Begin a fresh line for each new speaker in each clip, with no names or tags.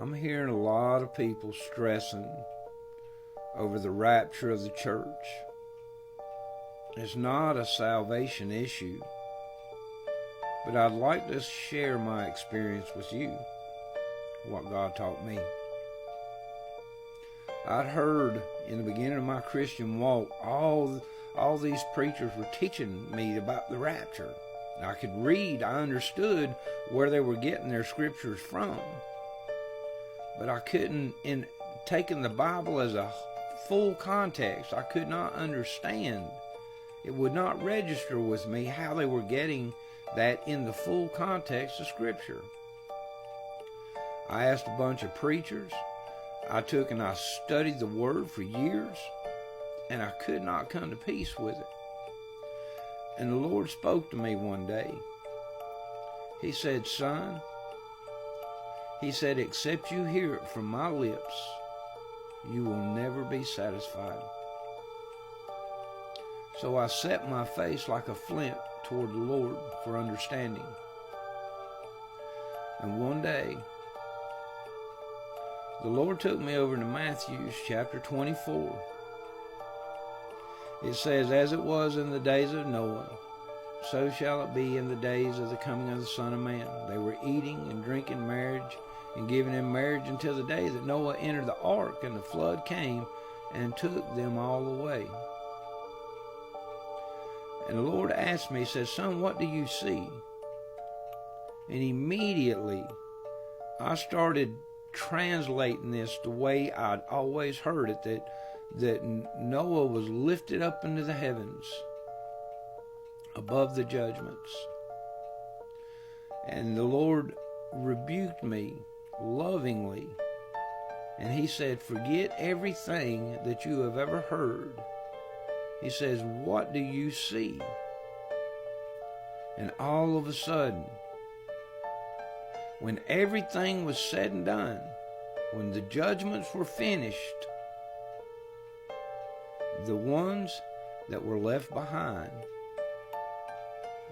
I'm hearing a lot of people stressing over the rapture of the church. It's not a salvation issue, but I'd like to share my experience with you, what God taught me. I'd heard in the beginning of my Christian walk, all these preachers were teaching me about the rapture. I could read, I understood where they were getting their scriptures from, but I couldn't, in taking the Bible as a full context, I could not understand. It would not register with me how they were getting that in the full context of Scripture. I asked a bunch of preachers. I took and I studied the Word for years, and I could not come to peace with it. And the Lord spoke to me one day. He said, "Son," He said, "except you hear it from my lips, you will never be satisfied." So I set my face like a flint toward the Lord for understanding. And one day, the Lord took me over to Matthew chapter 24. It says, "As it was in the days of Noah, so shall it be in the days of the coming of the Son of Man. They were eating and drinking marriage and giving in marriage until the day that Noah entered the ark, and the flood came and took them all away." And the Lord asked me, He said, "Son, what do you see?" And immediately I started translating this the way I'd always heard it, that Noah was lifted up into the heavens above the judgments. And the Lord rebuked me lovingly, and He said, "Forget everything that you have ever heard." He says, "What do you see?" And all of a sudden, when everything was said and done, when the judgments were finished, the ones that were left behind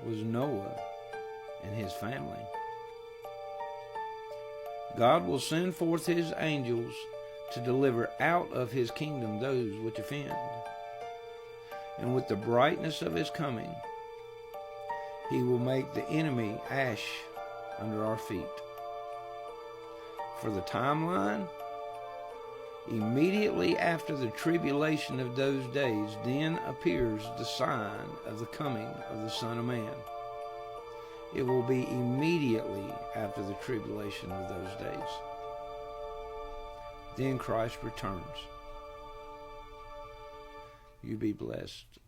was Noah and his family. God will send forth His angels to deliver out of His kingdom those which offend. And with the brightness of His coming, He will make the enemy ash under our feet. For the timeline, immediately after the tribulation of those days, then appears the sign of the coming of the Son of Man. It will be immediately after the tribulation of those days. Then Christ returns. You be blessed.